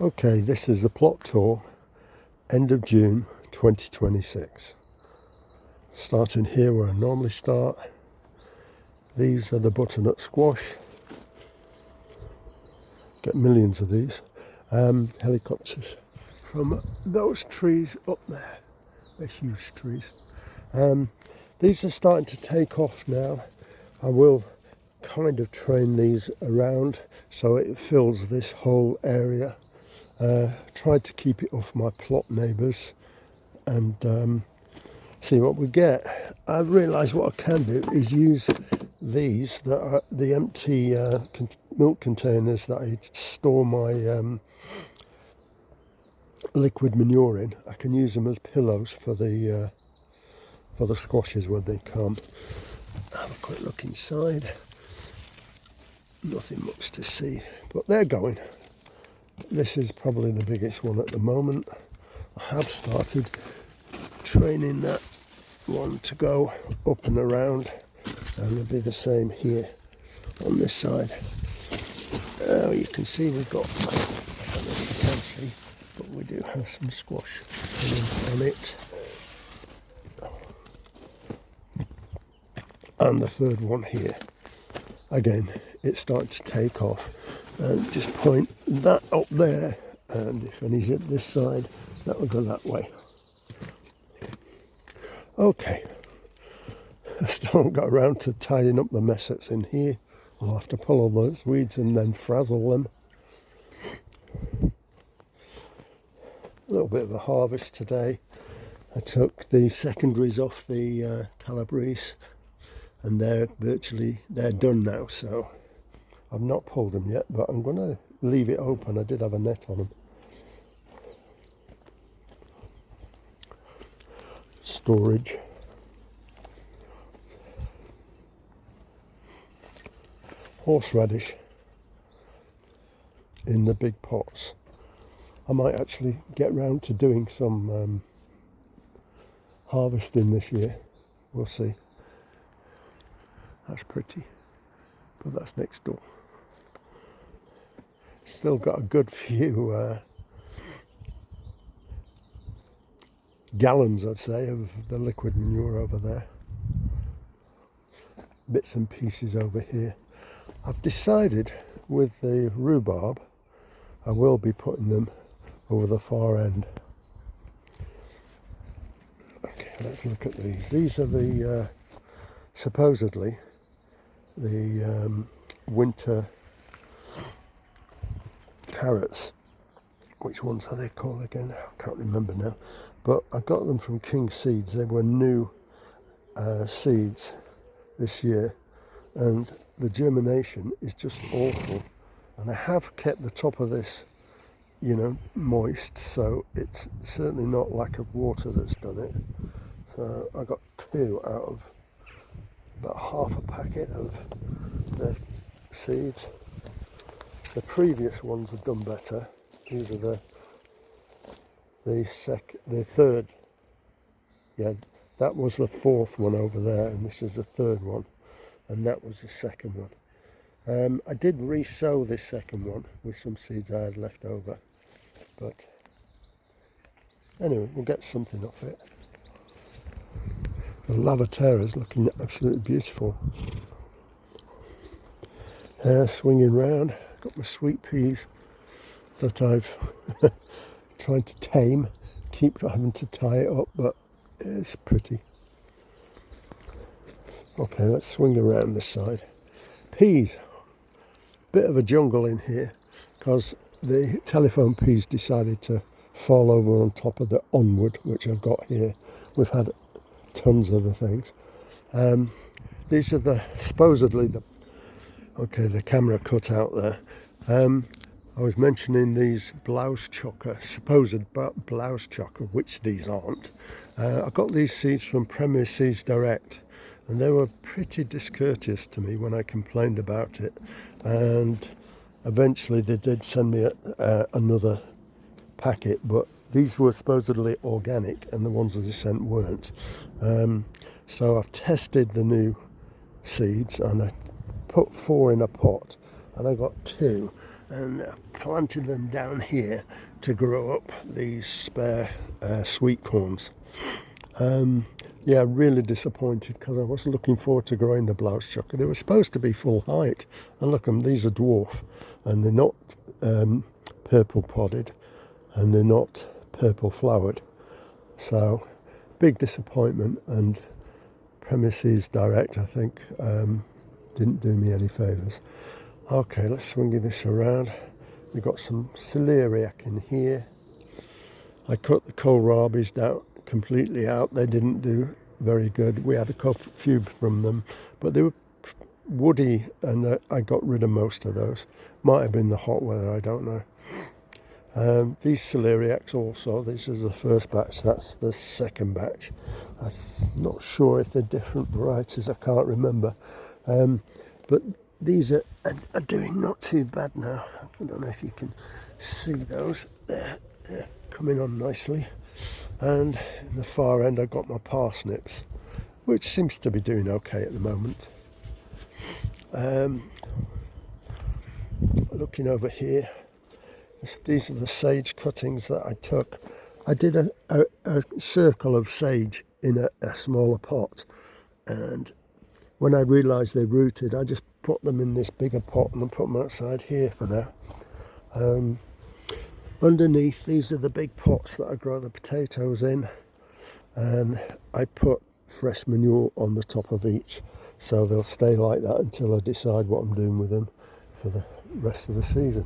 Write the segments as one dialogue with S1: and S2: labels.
S1: Okay, this is the plot tour, end of June 2026. Starting here where I normally start. These are the butternut squash. Get millions of these. Helicopters from those trees up there. They're huge trees. These are starting to take off now. I will kind of train these around so it fills this whole area. Tried to keep it off my plot neighbours and see what we get. I've realised what I can do is use these that are the empty milk containers that I store my liquid manure in. I can use them as pillows for the squashes when they come. Have a quick look inside. Nothing much to see, but they're going. This is probably the biggest one at the moment. I have started training that one to go up and around, and it'll be the same here on this side. You can see we've got, I don't know if you can see, but we do have some squash coming on it. And the third one here. Again, it's starting to take off. And just point that up there, and if any's at this side, that will go that way. Okay, I still haven't got around to tidying up the mess that's in here. I'll have to pull all those weeds and then frazzle them. A little bit of a harvest today. I took the secondaries off the Calabrese, and they're done now, so I've not pulled them yet, but I'm going to leave it open. I did have a net on them. Storage. Horseradish in the big pots. I might actually get round to doing some harvesting this year. We'll see. That's pretty, but that's next door. Still got a good few gallons, I'd say, of the liquid manure over there. Bits and pieces over here. I've decided with the rhubarb, I will be putting them over the far end. Okay, let's look at these. These are the, supposedly, the winter carrots. Which ones are they called again? I can't remember now. But I got them from King Seeds. They were new seeds this year, and the germination is just awful. And I have kept the top of this, moist, so it's certainly not lack of water that's done it. So I got 2 out of about half a packet of the seeds. The previous ones have done better. These are the third. Yeah, that was the 4th one over there, and this is the 3rd one, and that was the 2nd one. I did re-sow this 2nd one with some seeds I had left over, but anyway, we'll get something off it. The Lavaterra is looking absolutely beautiful. Swinging round, got my sweet peas that I've tried to tame, keep having to tie it up, but it's pretty. Okay, let's swing around this side. Peas, bit of a jungle in here because the telephone peas decided to fall over on top of the onward, which I've got here. We've had tons of the things. These are supposedly the camera cut out there. I was mentioning these blouse chocker, supposed blouse chocker, which these aren't. I got these seeds from Premier Seeds Direct, and they were pretty discourteous to me when I complained about it. And eventually they did send me another packet, but these were supposedly organic, and the ones that they sent weren't. So I've tested the new seeds, and I put 4 in a pot, and I got 2. and planted them down here to grow up these spare sweet corns. Yeah, really disappointed because I was looking forward to growing the blouse chucker. They were supposed to be full height, and look, these are dwarf, and they're not purple podded, and they're not purple flowered. So, big disappointment, and Premises Direct, I think, didn't do me any favours. Okay, let's swing this around. We've got some celeriac in here. I cut the kohlrabies down completely out. They didn't do very good. We had a few from them, but they were woody, and I got rid of most of those. Might have been the hot weather, I don't know. These celeriacs also, this is the first batch, that's the second batch. I'm not sure if they're different varieties, I can't remember. But these are doing not too bad now. I don't know if you can see those. They're coming on nicely. And in the far end I've got my parsnips, which seems to be doing okay at the moment. Looking over here, these are the sage cuttings that I took. I did a circle of sage in a smaller pot, and when I realised they rooted, I just put them in this bigger pot and put them outside here for now. Underneath, these are the big pots that I grow the potatoes in, and I put fresh manure on the top of each, so they'll stay like that until I decide what I'm doing with them for the rest of the season.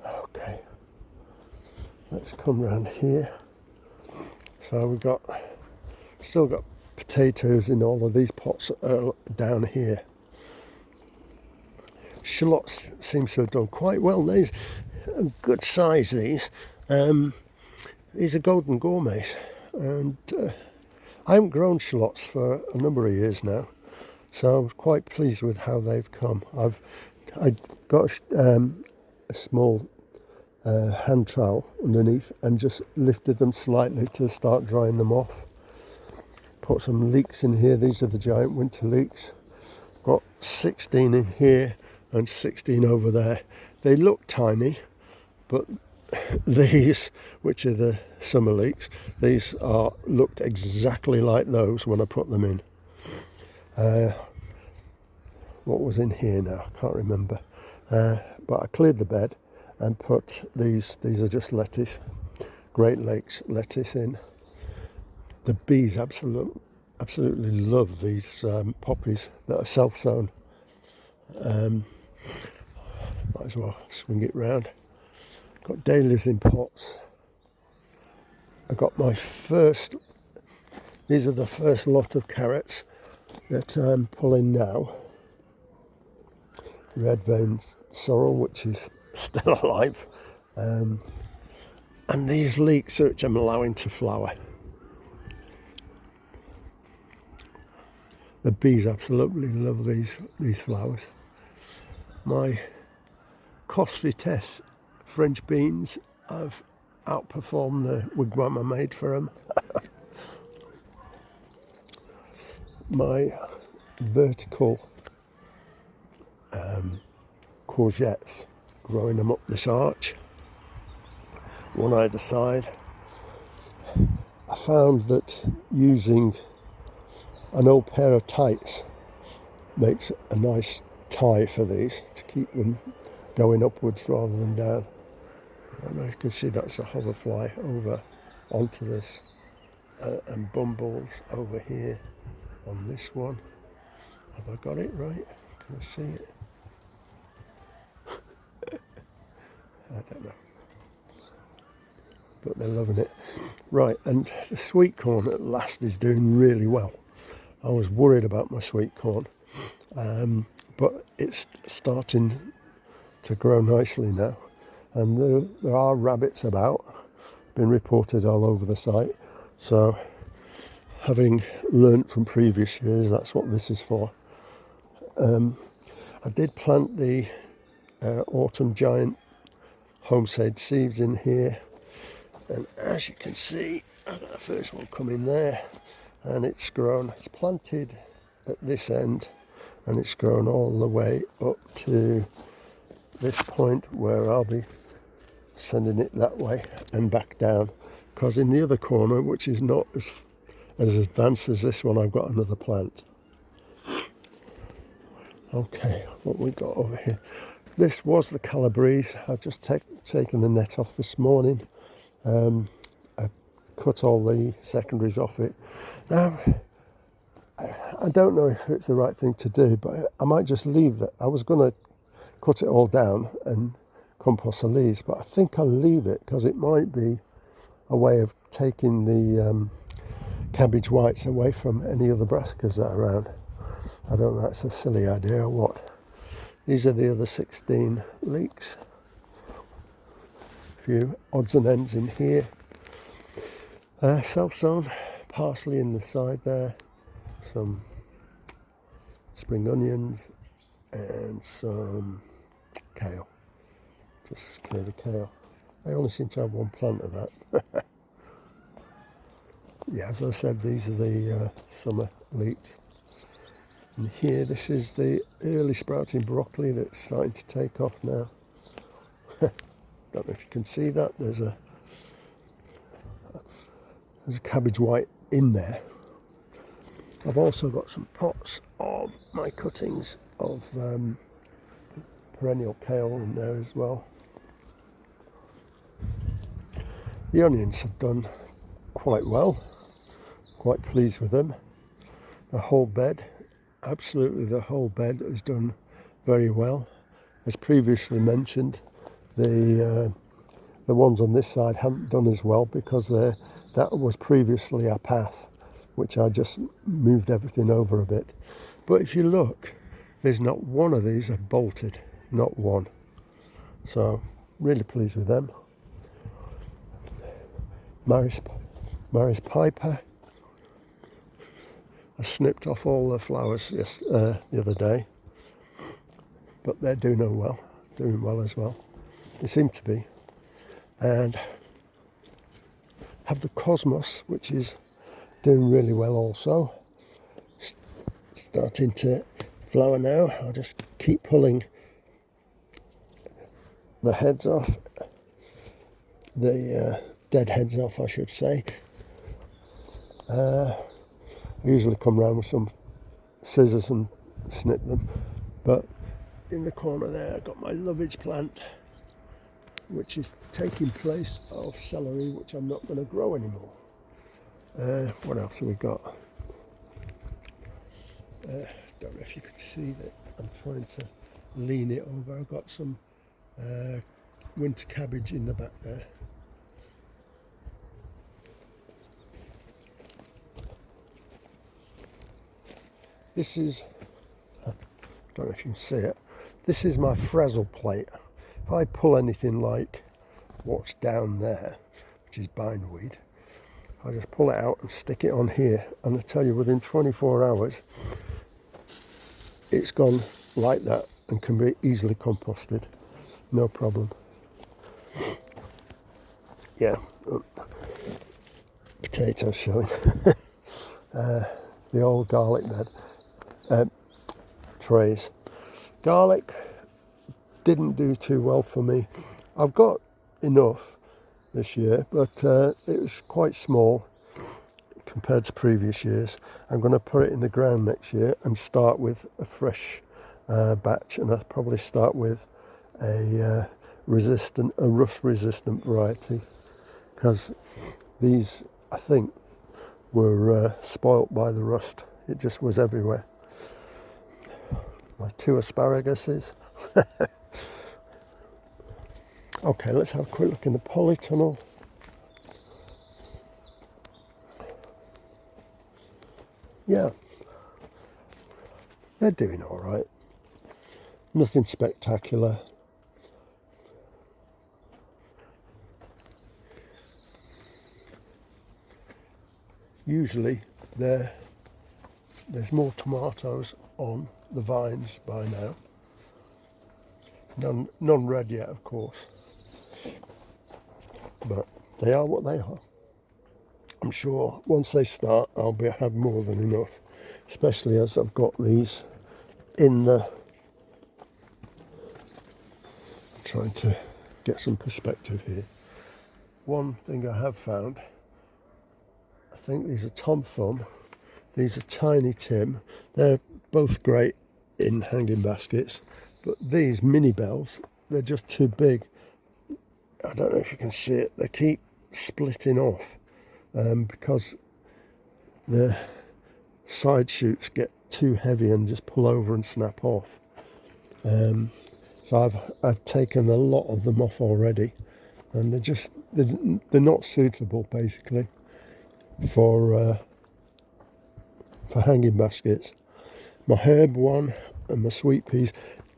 S1: Okay, let's come round here. So we've still got potatoes in all of these pots down here. Shallots seems to have done quite well. These are good size, these. These are golden gourmets, and I haven't grown shallots for a number of years now, so I'm quite pleased with how they've come. I got a small hand trowel underneath and just lifted them slightly to start drying them off. Put some leeks in here. These are the giant winter leeks. Got 16 in here and 16 over there. They look tiny, but these, which are the summer leeks, these looked exactly like those when I put them in. What was in here now? I can't remember. But I cleared the bed and put these are just lettuce, Great Lakes lettuce in. The bees absolutely love these poppies that are self-sown. Might as well swing it round. Got dahlias in pots. I got these are the first lot of carrots that I'm pulling now. Red vein sorrel, which is still alive. And these leeks, which I'm allowing to flower. The bees absolutely love these flowers. My cost vitesse French beans have outperformed the wigwam I made for them. My vertical courgettes, growing them up this arch, one either side. I found that using an old pair of tights makes a nice tie for these to keep them going upwards rather than down. I don't know if you can see that's a hoverfly over onto this, and bumbles over here on this one. Have I got it right? Can I see it? I don't know. But they're loving it. Right, and the sweet corn at last is doing really well. I was worried about my sweet corn, but it's starting to grow nicely now. And there are rabbits about, been reported all over the site. So, having learnt from previous years, that's what this is for. I did plant the autumn giant homestead seeds in here, and as you can see, I've got the first one coming there, and it's grown. It's planted at this end, and it's grown all the way up to this point where I'll be sending it that way and back down, because in the other corner, which is not as advanced as this one, I've got another plant. Okay, what we got over here? This was the Calabrese. I've just taken the net off this morning. I cut all the secondaries off it. Now, I don't know if it's the right thing to do, but I might just leave that. I was going to cut it all down and compost the leaves, but I think I'll leave it because it might be a way of taking the cabbage whites away from any other brassicas that are around. I don't know, it's a silly idea or what. These are the other 16 leeks. A few odds and ends in here. Self-sown parsley in the side there. Some spring onions and some kale. Just clear the kale. I only seem to have one plant of that. Yeah, as I said, these are the summer leeks. And here, this is the early sprouting broccoli that's starting to take off now. Don't know if you can see that. There's a cabbage white in there. I've also got some pots of my cuttings of perennial kale in there as well. The onions have done quite well. Quite pleased with them. The whole bed, absolutely the whole bed has done very well. As previously mentioned, the ones on this side haven't done as well because that was previously a path, which I just moved everything over a bit. But if you look, there's not one of these are bolted, not one. So really pleased with them. Maris Piper. I snipped off all the flowers the other day, but they're doing well as well. They seem to be. And have the Cosmos, which is doing really well also. Starting to flower now. I'll just keep pulling the heads off, the dead heads off, I should say. I usually come round with some scissors and snip them, but in the corner there I've got my lovage plant, which is taking place of celery, which I'm not going to grow anymore. What else have we got? Don't know if you can see that I'm trying to lean it over. I've got some winter cabbage in the back there. This is, I don't know if you can see it, this is my frazzle plate. If I pull anything like what's down there, which is bindweed, I just pull it out and stick it on here, and I tell you, within 24 hours, it's gone like that and can be easily composted, no problem. Yeah, potatoes showing. The old garlic bed. Trays. Garlic didn't do too well for me. I've got enough this year, but it was quite small compared to previous years. I'm going to put it in the ground next year and start with a fresh batch, and I'll probably start with a rust-resistant variety, because these, I think, were spoilt by the rust. It just was everywhere. My 2 asparaguses. Okay, let's have a quick look in the polytunnel. Yeah, they're doing all right. Nothing spectacular. Usually there's more tomatoes on the vines by now. None red yet, of course, but they are what they are. I'm sure once they start, I'll have more than enough, especially as I've got these in the trying to get some perspective here. One thing I have found, I think these are Tom Thumb, these are Tiny Tim. They're both great in hanging baskets, but these mini bells, they're just too big. I don't know if you can see it, they keep splitting off because the side shoots get too heavy and just pull over and snap off. So I've taken a lot of them off already, and they're not suitable basically for hanging baskets. My herb one and my sweet peas,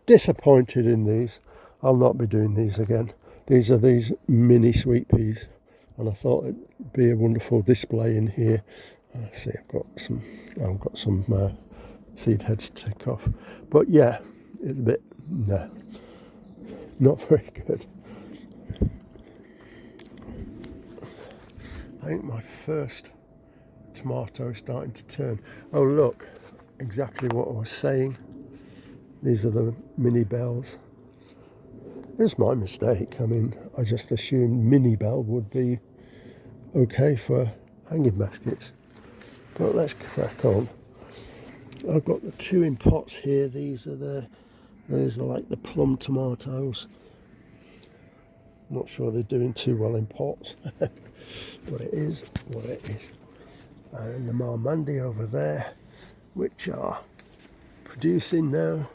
S1: disappointed in these. I'll not be doing these again. These are these mini sweet peas, and I thought it'd be a wonderful display in here. See, I've got some seed heads to take off, but yeah, it's a bit not very good. I think my first tomato is starting to turn. Oh look, exactly what I was saying. These are the mini bells. It's my mistake. I mean, I just assumed mini bell would be okay for hanging baskets. But let's crack on. I've got the two in pots here. These are like the plum tomatoes. Not sure they're doing too well in pots, but it is what it is. And the Marmandi over there, which are producing now.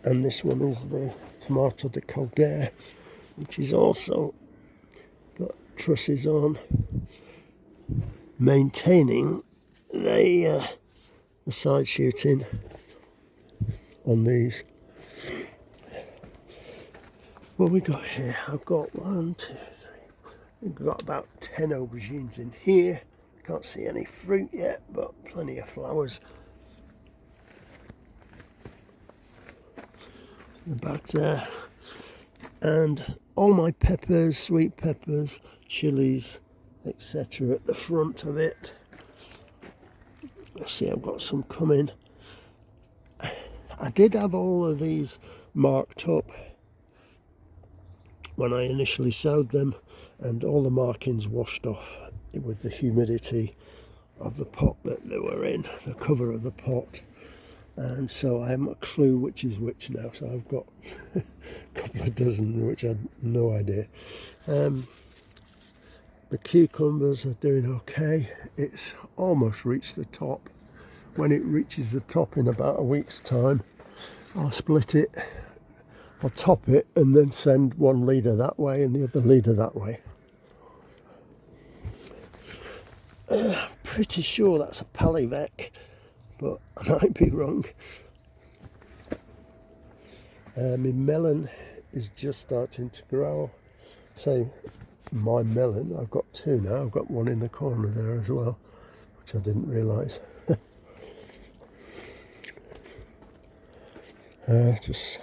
S1: And this one is the Tomato de Colguer, which is also got trusses on, maintaining the side shooting on these. What we got here? I've got 1, 2, 3. We've got about 10 aubergines in here. Can't see any fruit yet, but plenty of flowers. The back there, and all my peppers, sweet peppers, chilies, etc. at the front of it. Let's see, I've got some coming. I did have all of these marked up when I initially sowed them, and all the markings washed off with the humidity of the pot that they were in, the cover of the pot. And so I haven't a clue which is which now, so I've got a couple of dozen which I had no idea. The cucumbers are doing okay. It's almost reached the top. When it reaches the top in about a week's time, I'll split it, I'll top it, and then send one leader that way and the other leader that way. Pretty sure that's a Palivec, but I might be wrong. My melon is just starting to grow. So my melon, I've got two now. I've got one in the corner there as well, which I didn't realise. Just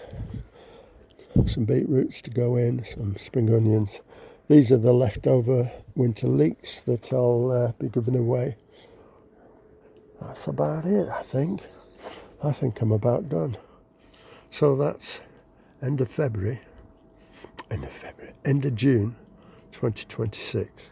S1: some beetroots to go in, some spring onions. These are the leftover winter leeks that I'll be giving away. That's about it, I think. I think I'm about done. So that's end of June 2026.